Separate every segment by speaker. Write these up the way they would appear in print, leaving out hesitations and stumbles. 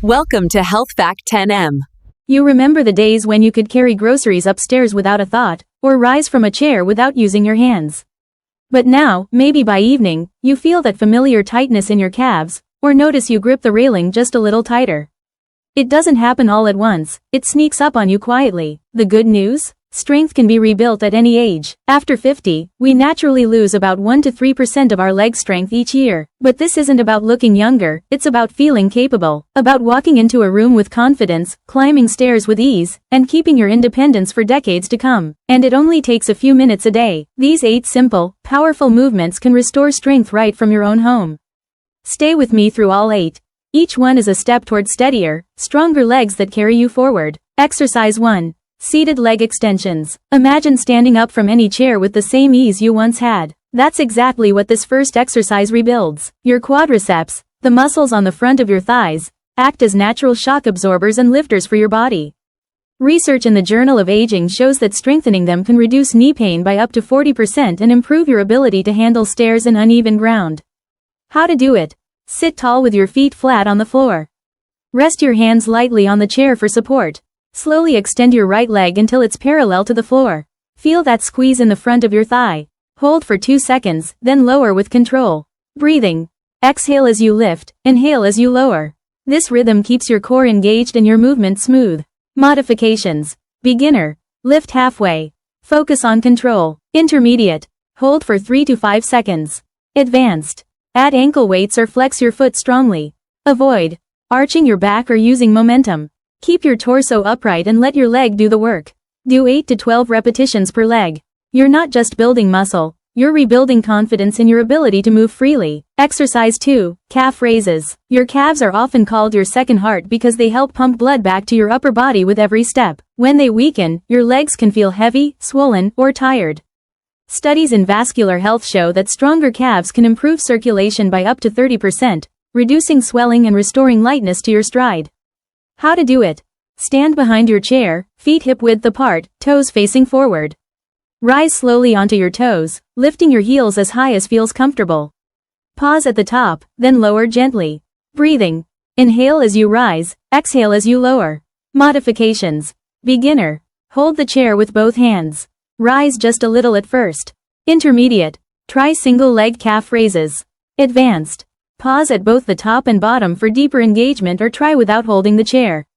Speaker 1: Welcome to Health Fact 10M.
Speaker 2: You remember the days when you could carry groceries upstairs without a thought, or rise from a chair without using your hands. But now, maybe by evening, you feel that familiar tightness in your calves, or notice you grip the railing just a little tighter. It doesn't happen all at once, it sneaks up on you quietly. The good news? Strength can be rebuilt at any age. After 50, we naturally lose about 1 to 3% of our leg strength each year. But this isn't about looking younger, it's about feeling capable. About walking into a room with confidence, climbing stairs with ease, and keeping your independence for decades to come. And it only takes a few minutes a day. These 8 simple, powerful movements can restore strength right from your own home. Stay with me through all 8. Each one is a step toward steadier, stronger legs that carry you forward. Exercise 1. Seated leg extensions. Imagine standing up from any chair with the same ease you once had. That's exactly what this first exercise rebuilds. Your quadriceps, the muscles on the front of your thighs, act as natural shock absorbers and lifters for your body. Research in the Journal of Aging shows that strengthening them can reduce knee pain by up to 40% and improve your ability to handle stairs and uneven ground. How to do it? Sit tall with your feet flat on the floor. Rest your hands lightly on the chair for support. Slowly extend your right leg until it's parallel to the floor. Feel that squeeze in the front of your thigh. Hold for 2 seconds, then lower with control. Breathing. Exhale as you lift, inhale as you lower. This rhythm keeps your core engaged and your movement smooth. Modifications. Beginner. Lift halfway. Focus on control. Intermediate. Hold for 3 to 5 seconds. Advanced. Add ankle weights or flex your foot strongly. Avoid arching your back or using momentum. Keep your torso upright and let your leg do the work. Do 8 to 12 repetitions per leg. You're not just building muscle, you're rebuilding confidence in your ability to move freely. Exercise 2. Calf raises. Your calves are often called your second heart because they help pump blood back to your upper body with every step. When they weaken, your legs can feel heavy, swollen, or tired. Studies in vascular health show that stronger calves can improve circulation by up to 30%, reducing swelling and restoring lightness to your stride. How to do it? Stand behind your chair, feet hip-width apart, toes facing forward. Rise slowly onto your toes, lifting your heels as high as feels comfortable. Pause at the top, then lower gently. Breathing. Inhale as you rise, exhale as you lower. Modifications. Beginner. Hold the chair with both hands. Rise just a little at first. Intermediate. Try single leg calf raises. Advanced. Pause at both the top and bottom for deeper engagement or try without holding the chair.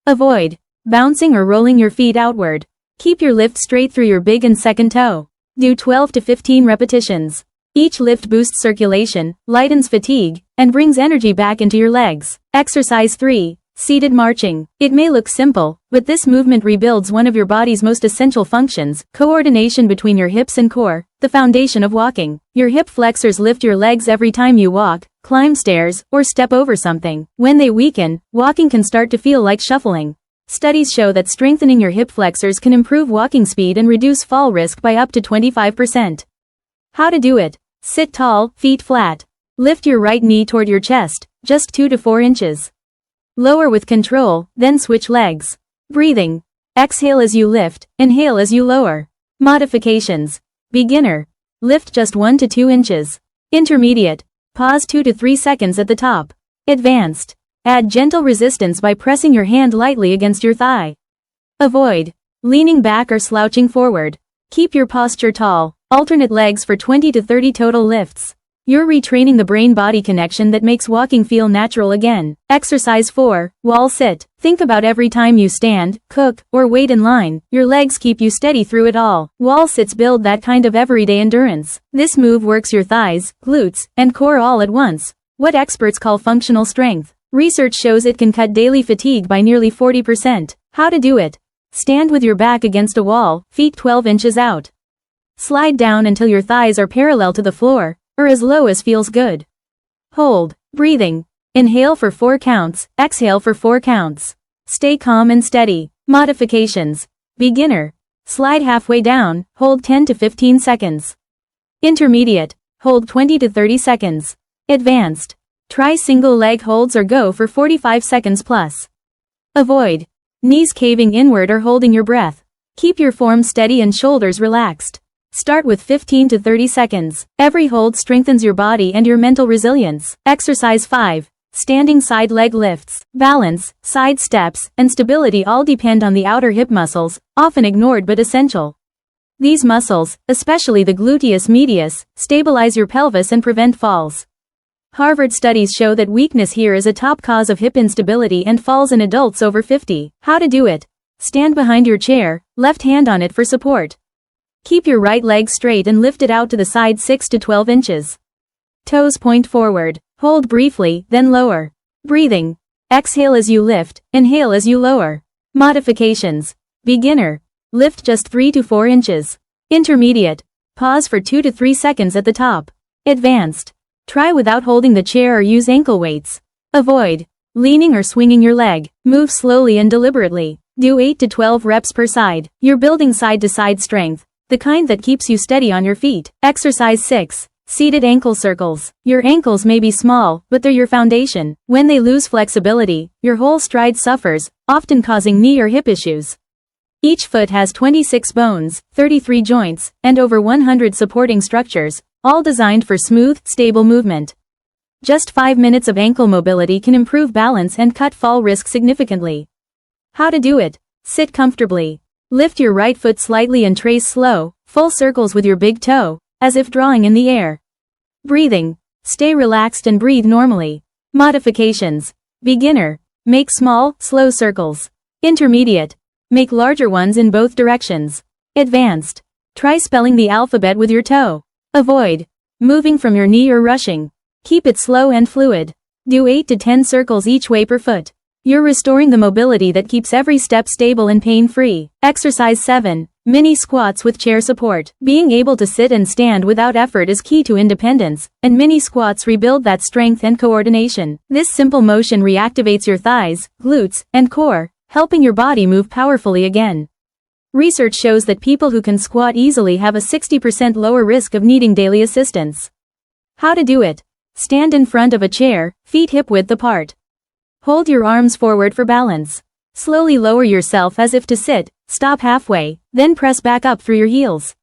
Speaker 2: Avoid bouncing or rolling your feet outward. Keep your lift straight through your big and second toe. Do 12 to 15 repetitions. Each lift boosts circulation, lightens fatigue, and brings energy back into your legs. Exercise 3. Seated marching. It may look simple, but this movement rebuilds one of your body's most essential functions, coordination between your hips and core, the foundation of walking. Your hip flexors lift your legs every time you walk, climb stairs, or step over something. When they weaken, walking can start to feel like shuffling. Studies show that strengthening your hip flexors can improve walking speed and reduce fall risk by up to 25%. How to do it? Sit tall, feet flat. Lift your right knee toward your chest, just 2 to 4 inches. Lower with control, then switch legs. Breathing. Exhale as you lift, inhale as you lower. Modifications. Beginner. Lift just 1 to 2 inches. Intermediate. Pause 2 to 3 seconds at the top. Advanced. Add gentle resistance by pressing your hand lightly against your thigh. Avoid leaning back or slouching forward. Keep your posture tall. Alternate legs for 20 to 30 total lifts. You're retraining the brain-body connection that makes walking feel natural again. Exercise 4. Wall sit. Think about every time you stand, cook, or wait in line, your legs keep you steady through it all. Wall sits build that kind of everyday endurance. This move works your thighs, glutes, and core all at once. What experts call functional strength. Research shows it can cut daily fatigue by nearly 40%. How to do it? Stand with your back against a wall, feet 12 inches out. Slide down until your thighs are parallel to the floor, or as low as feels good. Hold. Breathing. Inhale for 4 counts, exhale for 4 counts. Stay calm and steady. Modifications. Beginner. Slide halfway down, hold 10 to 15 seconds. Intermediate. Hold 20 to 30 seconds. Advanced. Try single leg holds or go for 45 seconds plus. Avoid knees caving inward or holding your breath. Keep your form steady and shoulders relaxed. Start with 15 to 30 seconds. Every hold strengthens your body and your mental resilience. Exercise 5. standing side leg lifts, balance, side steps, and stability all depend on the outer hip muscles, often ignored but essential. These muscles, especially the gluteus medius, stabilize your pelvis and prevent falls. Harvard studies show that weakness here is a top cause of hip instability and falls in adults over 50. How to do it? Stand behind your chair, left hand on it for support. Keep your right leg straight and lift it out to the side 6 to 12 inches. Toes point forward. Hold briefly, then lower. Breathing. Exhale as you lift, inhale as you lower. Modifications. Beginner. Lift just 3 to 4 inches. Intermediate. Pause for 2 to 3 seconds at the top. Advanced. Try without holding the chair or use ankle weights. Avoid leaning or swinging your leg. Move slowly and deliberately. Do 8 to 12 reps per side. You're building side-to-side strength, the kind that keeps you steady on your feet. Exercise 6. Seated ankle circles. Your ankles may be small, but they're your foundation. When they lose flexibility, your whole stride suffers, often causing knee or hip issues. Each foot has 26 bones, 33 joints, and over 100 supporting structures, all designed for smooth, stable movement. Just 5 minutes of ankle mobility can improve balance and cut fall risk significantly. How to do it? Sit comfortably. Lift your right foot slightly and trace slow, full circles with your big toe, as if drawing in the air. Breathing. Stay relaxed and breathe normally. Modifications. Beginner. Make small, slow circles. Intermediate. Make larger ones in both directions. Advanced. Try spelling the alphabet with your toe. Avoid moving from your knee or rushing. Keep it slow and fluid. Do 8 to 10 circles each way per foot. You're restoring the mobility that keeps every step stable and pain-free. Exercise 7. Mini squats with chair support. Being able to sit and stand without effort is key to independence, and mini squats rebuild that strength and coordination. This simple motion reactivates your thighs, glutes, and core, helping your body move powerfully again. Research shows that people who can squat easily have a 60% lower risk of needing daily assistance. How to do it? Stand in front of a chair, feet hip-width apart. Hold your arms forward for balance. Slowly lower yourself as if to sit, stop halfway, then press back up through your heels.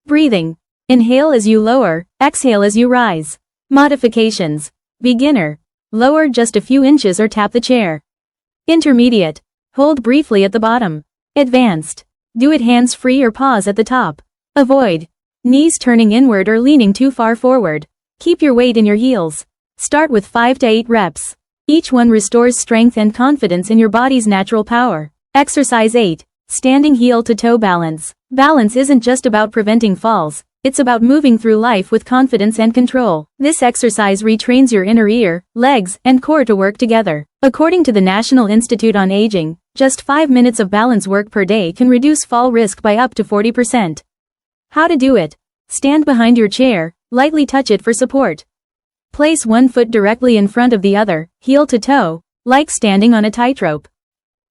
Speaker 2: Breathing. Inhale as you lower, exhale as you rise. Modifications. Beginner. Lower just a few inches or tap the chair. Intermediate. Hold briefly at the bottom. Advanced. Do it hands-free or pause at the top. Avoid knees turning inward or leaning too far forward. Keep your weight in your heels. Start with 5 to 8 reps. Each one restores strength and confidence in your body's natural power. Exercise 8. Standing heel-to-toe balance. Balance isn't just about preventing falls, it's about moving through life with confidence and control. This exercise retrains your inner ear, legs, and core to work together. According to the National Institute on Aging, just 5 minutes of balance work per day can reduce fall risk by up to 40%. How to do it? Stand behind your chair, lightly touch it for support. Place one foot directly in front of the other, heel to toe, like standing on a tightrope.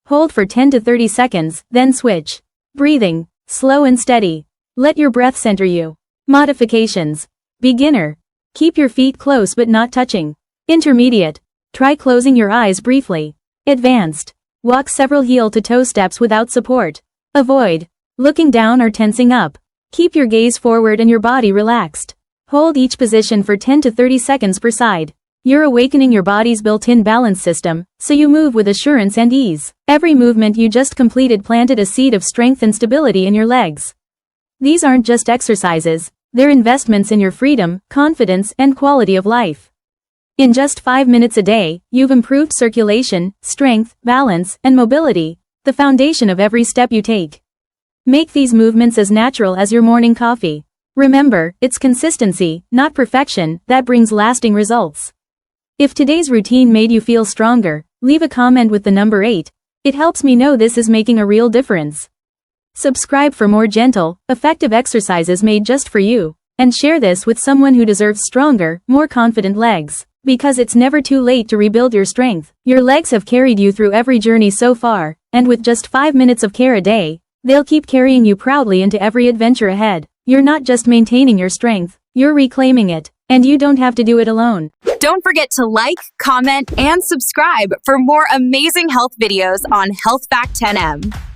Speaker 2: Hold for 10 to 30 seconds, then switch. Breathing. Slow and steady. Let your breath center you. Modifications. Beginner. Keep your feet close but not touching. Intermediate. Try closing your eyes briefly. Advanced. Walk several heel-to-toe steps without support. Avoid looking down or tensing up. Keep your gaze forward and your body relaxed. Hold each position for 10 to 30 seconds per side. You're awakening your body's built-in balance system, so you move with assurance and ease. Every movement you just completed planted a seed of strength and stability in your legs. These aren't just exercises, they're investments in your freedom, confidence, and quality of life. In just 5 minutes a day, you've improved circulation, strength, balance, and mobility, the foundation of every step you take. Make these movements as natural as your morning coffee. Remember, it's consistency, not perfection, that brings lasting results. If today's routine made you feel stronger, leave a comment with the number 8. It helps me know this is making a real difference. Subscribe for more gentle, effective exercises made just for you, and share this with someone who deserves stronger, more confident legs. Because it's never too late to rebuild your strength. Your legs have carried you through every journey so far, and with just 5 minutes of care a day, they'll keep carrying you proudly into every adventure ahead. You're not just maintaining your strength, you're reclaiming it, and you don't have to do it alone.
Speaker 1: Don't forget to like, comment, and subscribe for more amazing health videos on Health Fact 10M.